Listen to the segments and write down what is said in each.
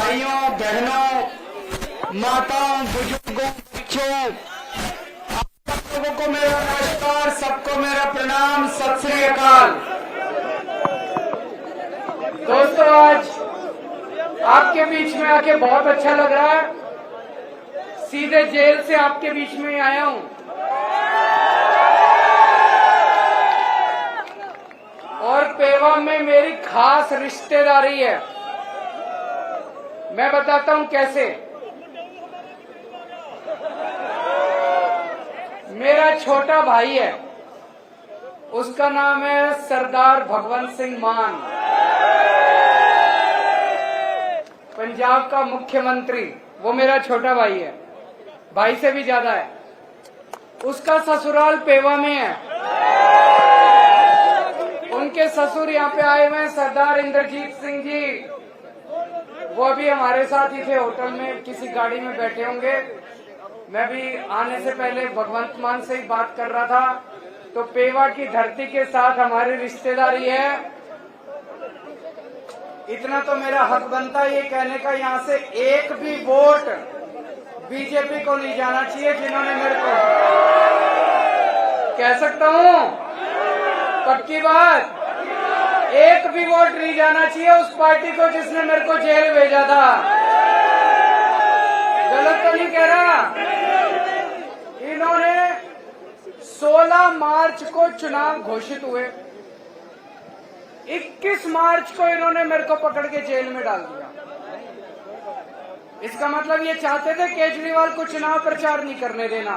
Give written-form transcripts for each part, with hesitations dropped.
भाइयों बहनों, माताओं, बुजुर्गों, बच्चों, आप सब लोगों को मेरा नमस्कार, सबको मेरा प्रणाम, सत श्री अकाल। दोस्तों, आज आपके बीच में आके बहुत अच्छा लग रहा है। सीधे जेल से आपके बीच में आया हूं और पेवा में मेरी खास रिश्तेदारी है। मैं बताता हूं कैसे। मेरा छोटा भाई है, उसका नाम है सरदार भगवंत सिंह मान, पंजाब का मुख्यमंत्री। वो मेरा छोटा भाई है, भाई से भी ज्यादा है। उसका ससुराल पेवा में है। उनके ससुर यहाँ पे आए हुए हैं, सरदार इंद्रजीत सिंह जी। वो अभी हमारे साथ ही थे, होटल में किसी गाड़ी में बैठे होंगे। मैं भी आने से पहले भगवंत मान से ही बात कर रहा था। तो पेवा की धरती के साथ हमारी रिश्तेदारी है। इतना तो मेरा हक बनता है ये कहने का, यहाँ से एक भी वोट बीजेपी को नहीं जाना चाहिए। जिन्होंने मेरे को, कह सकता हूँ पक्की बात, एक भी वोट नहीं जाना चाहिए उस पार्टी को जिसने मेरे को जेल भेजा था। गलत तो नहीं कह रहा। इन्होंने 16 मार्च को चुनाव घोषित हुए, 21 मार्च को इन्होंने मेरे को पकड़ के जेल में डाल दिया। इसका मतलब ये चाहते थे केजरीवाल को चुनाव प्रचार नहीं करने देना।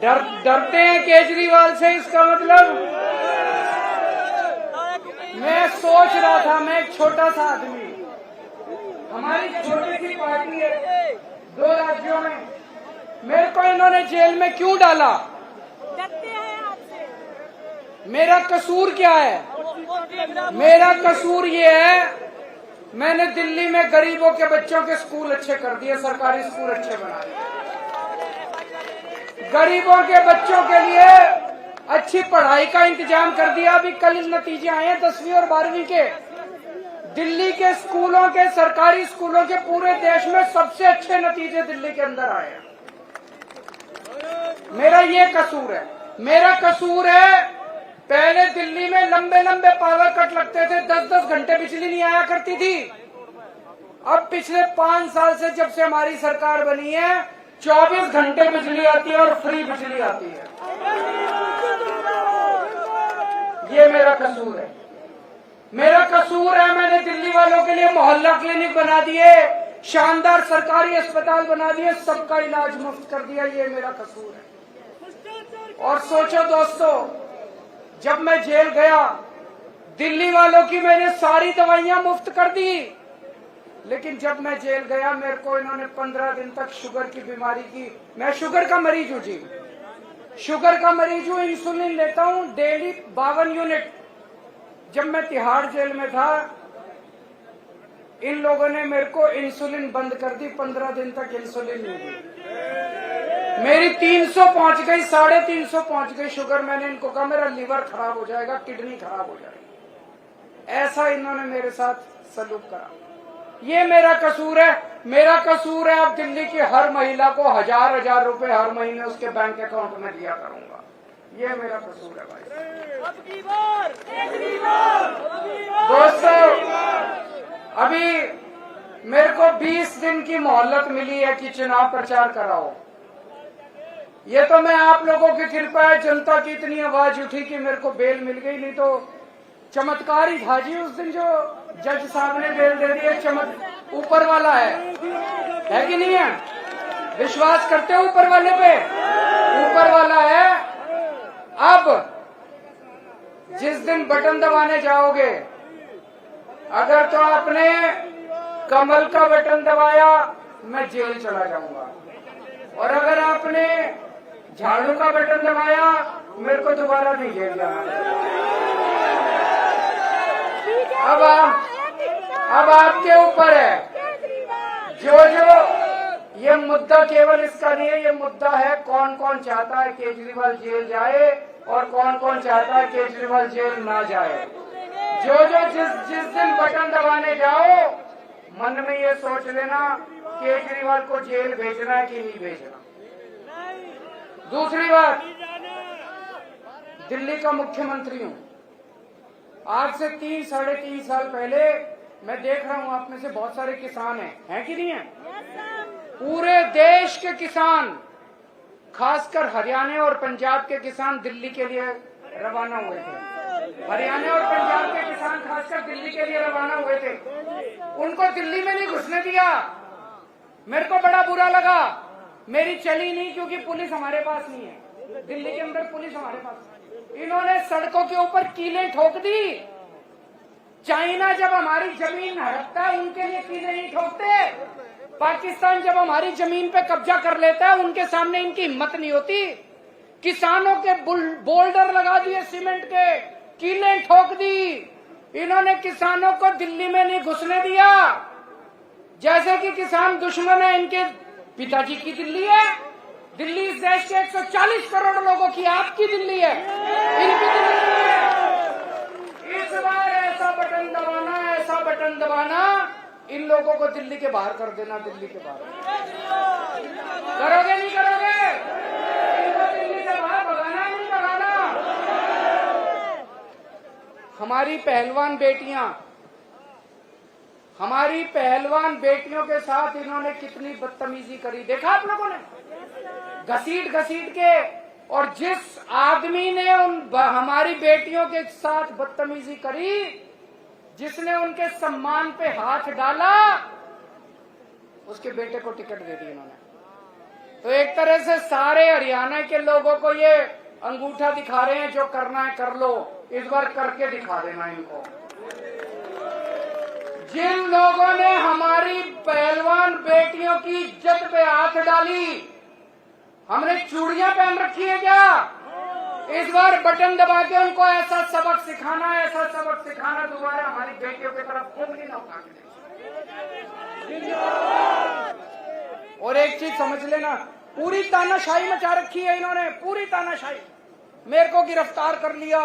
डरते हैं केजरीवाल से। इसका मतलब मैं सोच रहा था, मैं एक छोटा सा आदमी, हमारी छोटी सी पार्टी है 2 राज्यों में, मेरे को इन्होंने जेल में क्यों डाला? मेरा कसूर क्या है? मेरा कसूर ये है, मैंने दिल्ली में गरीबों के बच्चों के स्कूल अच्छे कर दिए, सरकारी स्कूल अच्छे बना दिए, गरीबों के बच्चों के लिए अच्छी पढ़ाई का इंतजाम कर दिया। अभी कल नतीजे आए हैं 10वीं और 12वीं के। दिल्ली के स्कूलों के, सरकारी स्कूलों के पूरे देश में सबसे अच्छे नतीजे दिल्ली के अंदर आए हैं। मेरा ये कसूर है। मेरा कसूर है, पहले दिल्ली में लंबे लंबे पावर कट लगते थे, 10-10 घंटे बिजली नहीं आया करती थी। अब पिछले 5 साल से जब से हमारी सरकार बनी है, 24 घंटे बिजली आती है और फ्री बिजली आती है। ये मेरा कसूर है। मेरा कसूर है, मैंने दिल्ली वालों के लिए मोहल्ला क्लिनिक बना दिए, शानदार सरकारी अस्पताल बना दिए, सबका इलाज मुफ्त कर दिया। ये मेरा कसूर है। और सोचो दोस्तों, जब मैं जेल गया, दिल्ली वालों की मैंने सारी दवाइयां मुफ्त कर दी, लेकिन जब मैं जेल गया मेरे को इन्होंने 15 दिन तक शुगर की बीमारी की। मैं शुगर का मरीज हूँ जी, शुगर का मरीज हूँ। इंसुलिन लेता हूँ डेली 52 यूनिट। जब मैं तिहाड़ जेल में था, इन लोगों ने मेरे को इंसुलिन बंद कर दी, 15 दिन तक इंसुलिन नहीं दी। मेरी 300 पहुंच गई, 350 पहुंच गई शुगर। मैंने इनको कहा मेरा लीवर खराब हो जाएगा, किडनी खराब हो जाएगी। ऐसा इन्होंने मेरे साथ सलूक करा। ये मेरा कसूर है। मेरा कसूर है, अब दिल्ली की हर महिला को 1000-1000 रुपए हर महीने उसके बैंक अकाउंट में दिया करूंगा। ये मेरा कसूर है भाई। दोस्तों, अभी मेरे को 20 दिन की मोहलत मिली है कि चुनाव प्रचार कराओ। ये तो मैं आप लोगों की कृपा है, जनता की इतनी आवाज उठी कि मेरे को बेल मिल गई। नहीं तो चमत्कार ही था जी उस दिन जो जज साहब ने बेल दे दी। चमत्कार ऊपर वाला है कि नहीं है? विश्वास करते हो ऊपर वाले पे? ऊपर वाला है। अब जिस दिन बटन दबाने जाओगे, अगर तो आपने कमल का बटन दबाया, मैं जेल चला जाऊंगा। और अगर आपने झाड़ू का बटन दबाया, मेरे को दोबारा नहीं जेल जाना। अब आपके ऊपर है। जो ये मुद्दा केवल इसका नहीं है, ये मुद्दा है कौन कौन चाहता है केजरीवाल जेल जाए और कौन कौन चाहता है केजरीवाल जेल ना जाए। जिस दिन बटन दबाने जाओ मन में ये सोच लेना केजरीवाल को जेल भेजना है कि नहीं भेजना। दूसरी बात, दिल्ली का मुख्यमंत्री हूं। आज से 3-3.5 साल पहले मैं देख रहा हूं आप में से बहुत सारे किसान हैं कि नहीं है? पूरे देश के किसान, खासकर हरियाणा और पंजाब के किसान दिल्ली के लिए रवाना हुए थे। हरियाणा और पंजाब के किसान खासकर दिल्ली के लिए रवाना हुए थे। उनको दिल्ली में नहीं घुसने दिया। मेरे को बड़ा बुरा लगा। मेरी चली नहीं क्योंकि पुलिस हमारे पास नहीं है। दिल्ली के अंदर पुलिस हमारे पास। इन्होंने सड़कों के ऊपर कीलें ठोक दी। चाइना जब हमारी जमीन हड़पता है उनके लिए कीलें नहीं ठोकते। पाकिस्तान जब हमारी जमीन पे कब्जा कर लेता है उनके सामने इनकी हिम्मत नहीं होती। किसानों के बोल्डर लगा दिए सीमेंट के, कीलें ठोक दी। इन्होंने किसानों को दिल्ली में नहीं घुसने दिया। जैसे कि किसान दुश्मन है, इनके पिताजी की दिल्ली है। दिल्ली इस देश के 140 करोड़ लोगों की आपकी दिल्ली है, इनकी दिल्ली है। इस बार ऐसा बटन दबाना इन लोगों को दिल्ली के बाहर कर देना। दिल्ली के बाहर करोगे नहीं करोगे? इनको दिल्ली से बाहर भगाना नहीं भगाना? हमारी पहलवान बेटियों के साथ इन्होंने कितनी बदतमीजी करी, देखा आप लोगों ने? घसीट के। और जिस आदमी ने हमारी बेटियों के साथ बदतमीजी करी, जिसने उनके सम्मान पे हाथ डाला, उसके बेटे को टिकट दे दी इन्होंने। तो एक तरह से सारे हरियाणा के लोगों को ये अंगूठा दिखा रहे हैं, जो करना है कर लो, इस बार करके दिखा देना इनको। जिन लोगों ने हमारी पहलवान बेटियों की इज्जत पे हाथ डाली, हमने चूड़ियां पहन रखी है क्या? इस बार बटन दबा के उनको ऐसा सबक सिखाना दोबारा हमारी बेटियों की तरफ उंगली ना उठा के। और एक चीज समझ लेना, पूरी तानाशाही मचा रखी है इन्होंने, पूरी तानाशाही। मेरे को गिरफ्तार कर लिया,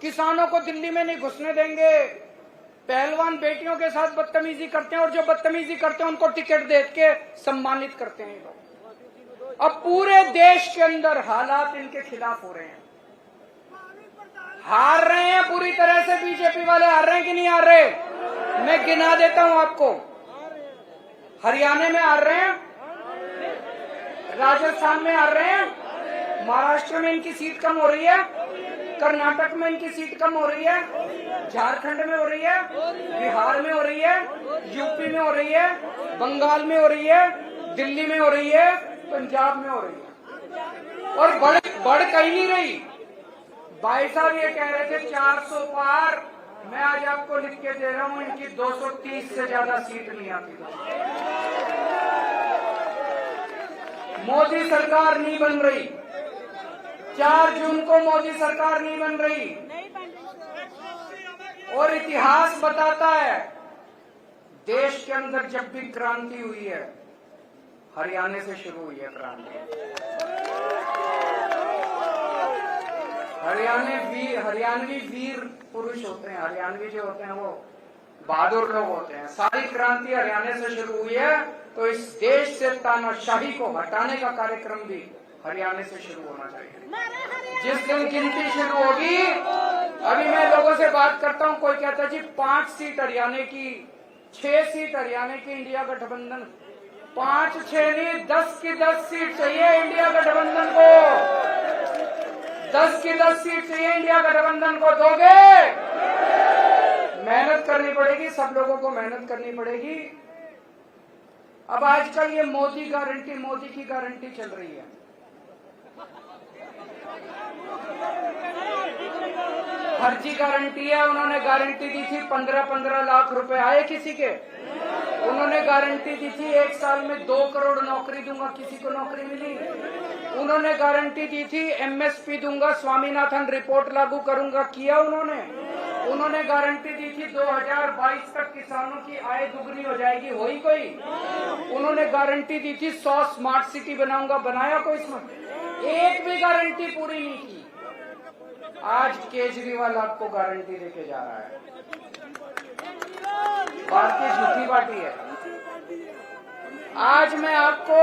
किसानों को दिल्ली में नहीं घुसने देंगे, पहलवान बेटियों के साथ बदतमीजी करते हैं, और जो बदतमीजी करते हैं उनको टिकट दे के सम्मानित करते हैं लोग। अब पूरे देश के अंदर हालात इनके खिलाफ हो रहे हैं। हार रहे हैं पूरी तरह से, बीजेपी वाले हार रहे हैं कि नहीं हार रहे? मैं गिना देता हूं आपको। हरियाणा में हार रहे हैं, राजस्थान में हार रहे हैं, महाराष्ट्र में इनकी सीट कम हो रही है, कर्नाटक में इनकी सीट कम हो रही है, झारखंड में हो रही है, बिहार में हो रही है, यूपी में हो रही है, बंगाल में हो रही है, दिल्ली में हो रही है, पंजाब में हो रही है। और बढ़ कहीं नहीं रही। भाई साहब ये कह रहे थे 400 पार, मैं आज आपको लिख के दे रहा हूं इनकी 230 से ज्यादा सीट नहीं आती। मोदी सरकार नहीं बन रही। 4 जून को मोदी सरकार नहीं बन रही। और इतिहास बताता है, देश के अंदर जब भी क्रांति हुई है, हरियाणा से शुरू हुई है क्रांति। हरियाणवी वीर पुरुष होते हैं, हरियाणवी जो होते हैं वो बहादुर लोग होते हैं। सारी क्रांति हरियाणा से शुरू हुई है, तो इस देश से तानाशाही को हटाने का कार्यक्रम भी हरियाणा से शुरू होना चाहिए। जिस दिन गिनती शुरू होगी, अभी मैं लोगों से बात करता हूं, कोई कहता है जी 5 सीट हरियाणा की, 6 सीट हरियाणा की इंडिया गठबंधन। 5-6 नहीं, 10 की 10 सीट चाहिए इंडिया गठबंधन को। 10 की 10 सीट चाहिए इंडिया गठबंधन को। दोगे? मेहनत करनी पड़ेगी, सब लोगों को मेहनत करनी पड़ेगी। अब आजकल ये मोदी की गारंटी चल रही है। फर्जी गारंटी है। उन्होंने गारंटी दी थी 15-15 लाख रुपए आए किसी के। उन्होंने गारंटी दी थी 1 साल में 2 करोड़ नौकरी दूंगा, किसी को नौकरी मिली। उन्होंने गारंटी दी थी एमएसपी दूंगा, स्वामीनाथन रिपोर्ट लागू करूंगा, किया उन्होंने गारंटी दी थी 2022 तक किसानों की आय दुगनी हो जाएगी, हुई कोई? उन्होंने गारंटी दी थी 100 स्मार्ट सिटी बनाऊंगा, बनाया कोई? इसमें एक भी गारंटी पूरी नहीं की। आज केजरीवाल आपको गारंटी देके जा रहा है। भारतीय झूठी पार्टी है। आज मैं आपको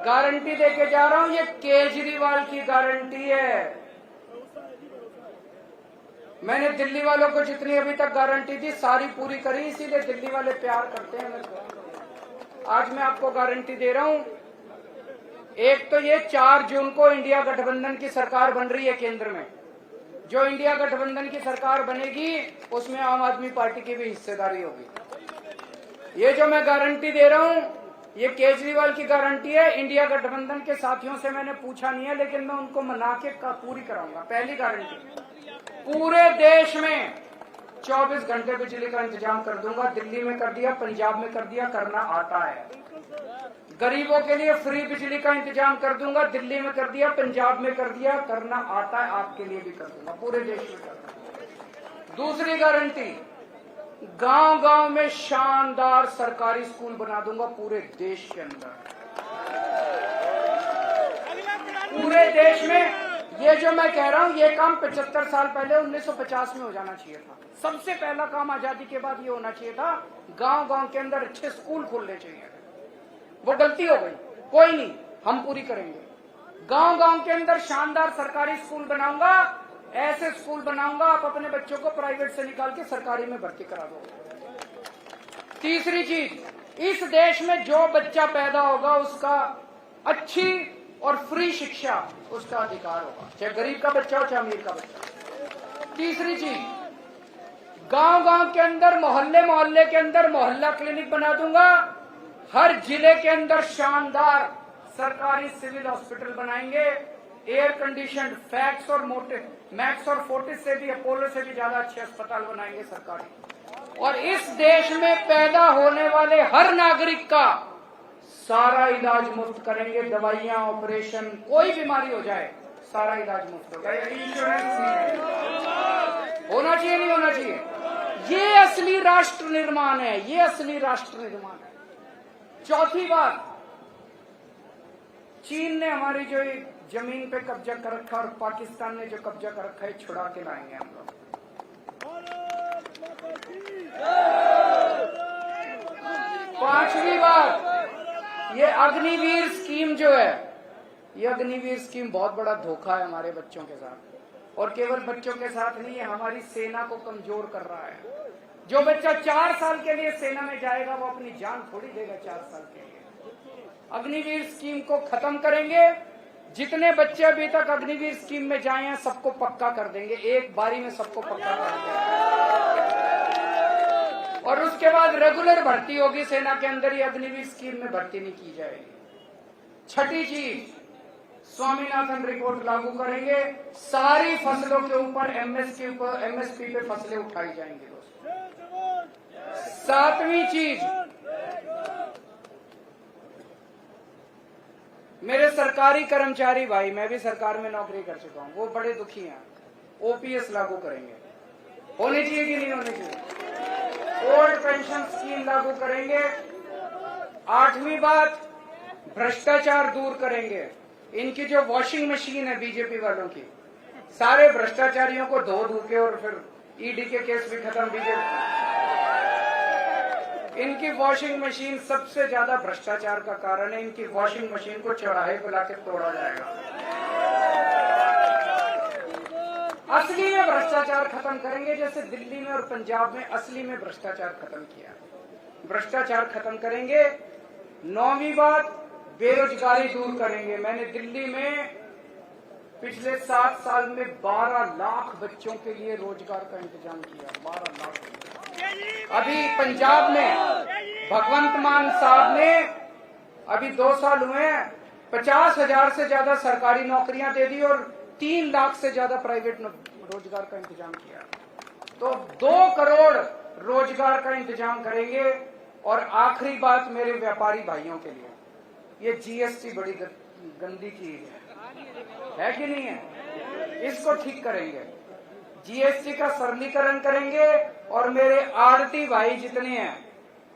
गारंटी देके जा रहा हूं, ये केजरीवाल की गारंटी है। मैंने दिल्ली वालों को जितनी अभी तक गारंटी दी सारी पूरी करी, इसीलिए दिल्ली वाले प्यार करते हैं मेरे को। आज मैं आपको गारंटी दे रहा हूं, एक तो ये 4 जून को इंडिया गठबंधन की सरकार बन रही है केंद्र में। जो इंडिया गठबंधन की सरकार बनेगी उसमें आम आदमी पार्टी की भी हिस्सेदारी होगी। ये जो मैं गारंटी दे रहा हूं ये केजरीवाल की गारंटी है। इंडिया गठबंधन के साथियों से मैंने पूछा नहीं है, लेकिन मैं उनको मना के पूरी कराऊंगा। पहली गारंटी, पूरे देश में 24 घंटे बिजली का इंतजाम कर दूंगा। दिल्ली में कर दिया, पंजाब में कर दिया, करना आता है। गरीबों के लिए फ्री बिजली का इंतजाम कर दूंगा। दिल्ली में कर दिया, पंजाब में कर दिया, करना आता है। आपके लिए भी कर दूंगा, पूरे देश में कर दूंगा। दूसरी गारंटी, गांव गांव में शानदार सरकारी स्कूल बना दूंगा पूरे देश के अंदर। पूरे देश में ये जो मैं कह रहा हूं ये काम 75 साल पहले 1950 में हो जाना चाहिए था। सबसे पहला काम आजादी के बाद ये होना चाहिए था, गांव गांव के अंदर अच्छे स्कूल खोलने चाहिए। वो गलती हो गई, कोई नहीं, हम पूरी करेंगे। गांव गांव के अंदर शानदार सरकारी स्कूल बनाऊंगा। ऐसे स्कूल बनाऊंगा आप अपने बच्चों को प्राइवेट से निकाल के सरकारी में भर्ती करा दो। तीसरी चीज, इस देश में जो बच्चा पैदा होगा उसका अच्छी और फ्री शिक्षा उसका अधिकार होगा, चाहे गरीब का बच्चा हो चाहे अमीर का बच्चा। तीसरी चीज, गांव गांव के अंदर मोहल्ले मोहल्ले के अंदर मोहल्ला क्लिनिक बना दूंगा। हर जिले के अंदर शानदार सरकारी सिविल हॉस्पिटल बनाएंगे। एयर कंडीशन फैक्स और मैक्स और फोर्टिस से भी, अपोलो से भी ज्यादा अच्छे अस्पताल बनाएंगे सरकारी। और इस देश में पैदा होने वाले हर नागरिक का सारा इलाज मुफ्त करेंगे। दवाइयां, ऑपरेशन, कोई बीमारी हो जाए सारा इलाज मुफ्त होगा। इंश्योरेंस होना चाहिए, नहीं होना चाहिए? ये असली राष्ट्र निर्माण है, ये असली राष्ट्र निर्माण है। चौथी बात, चीन ने हमारी जो जमीन पे कब्जा कर रखा और पाकिस्तान ने जो कब्जा कर रखा है छुड़ा के लाएंगे हम लोग। पांचवी बात, ये अग्निवीर स्कीम जो है, ये अग्निवीर स्कीम बहुत बड़ा धोखा है हमारे बच्चों के साथ। और केवल बच्चों के साथ नहीं है, हमारी सेना को कमजोर कर रहा है। जो बच्चा 4 साल के लिए सेना में जाएगा वो अपनी जान थोड़ी देगा 4 साल के लिए। अग्निवीर स्कीम को खत्म करेंगे। जितने बच्चे अभी तक अग्निवीर स्कीम में जाए हैं सबको पक्का कर देंगे, एक बारी में सबको पक्का कर देंगे। और उसके बाद रेगुलर भर्ती होगी सेना के अंदर, ये अग्निवीर स्कीम में भर्ती नहीं की जाएगी। छठी चीज, स्वामीनाथन रिपोर्ट लागू करेंगे। सारी फसलों के ऊपर एमएसपी पे फसलें उठाई जाएंगी दोस्तों। सातवीं चीज, मेरे सरकारी कर्मचारी भाई, मैं भी सरकार में नौकरी कर चुका हूं, वो बड़े दुखी हैं। ओपीएस लागू करेंगे, होनी चाहिए कि नहीं होनी चाहिए? ओल्ड पेंशन स्कीम लागू करेंगे। 8वीं बात, भ्रष्टाचार दूर करेंगे। इनकी जो वॉशिंग मशीन है बीजेपी वालों की, सारे भ्रष्टाचारियों को धो धो के, और फिर ईडी के केस भी खत्म। बीजेपी इनकी वॉशिंग मशीन सबसे ज्यादा भ्रष्टाचार का कारण है। इनकी वॉशिंग मशीन को चौराहे पे लाके तोड़ा जाएगा। असली में भ्रष्टाचार खत्म करेंगे, जैसे दिल्ली में और पंजाब में असली में भ्रष्टाचार खत्म किया। भ्रष्टाचार खत्म करेंगे। 9वीं बात, बेरोजगारी दूर करेंगे। मैंने दिल्ली में पिछले 7 साल में 12 लाख बच्चों के लिए रोजगार का इंतजाम किया। 12 लाख। अभी पंजाब में भगवंत मान साहब ने अभी 2 साल हुए 50,000 से ज्यादा सरकारी नौकरियां दे दी और 3 लाख से ज्यादा प्राइवेट रोजगार का इंतजाम किया। तो 2 करोड़ रोजगार का इंतजाम करेंगे। और आखिरी बात मेरे व्यापारी भाइयों के लिए, ये जीएसटी बड़ी गंदी चीज है कि नहीं है? इसको ठीक करेंगे। जीएसटी का सरलीकरण करेंगे। और मेरे आड़ती भाई जितने हैं,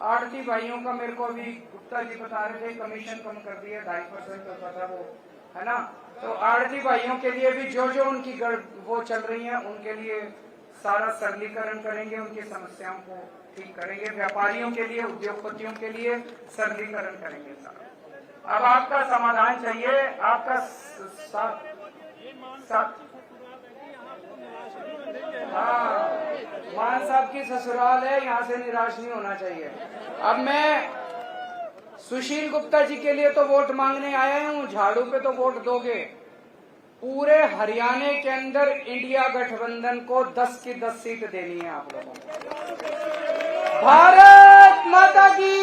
आड़ती भाइयों का मेरे को अभी गुप्ता जी बता रहे थे कमीशन कम कर दिया, 2.5% होता था वो, है ना? तो आड़ती भाइयों के लिए भी जो जो उनकी वो चल रही है उनके लिए सारा सरलीकरण करेंगे, उनकी समस्याओं को ठीक करेंगे। व्यापारियों के लिए, उद्योगपतियों के लिए सरलीकरण करेंगे सारा। अब आपका समाधान चाहिए, आपका हाँ, मान साहब की ससुराल है, यहाँ से निराश नहीं होना चाहिए। अब मैं सुशील गुप्ता जी के लिए तो वोट मांगने आया हूँ, झाड़ू पे तो वोट दोगे। पूरे हरियाणा के अंदर इंडिया गठबंधन को 10 की 10 सीट देनी है आप लोगों को। भारत माता की।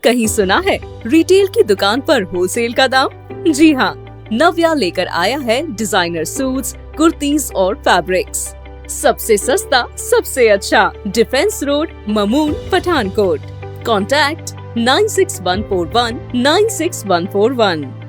कहीं सुना है रिटेल की दुकान पर होलसेल का दाम? जी हाँ, नव्या लेकर आया है डिजाइनर सूट्स, कुर्तीज और फैब्रिक्स। सबसे सस्ता, सबसे अच्छा, defence road, Mamun, Pathankot. Contact 96141 96141।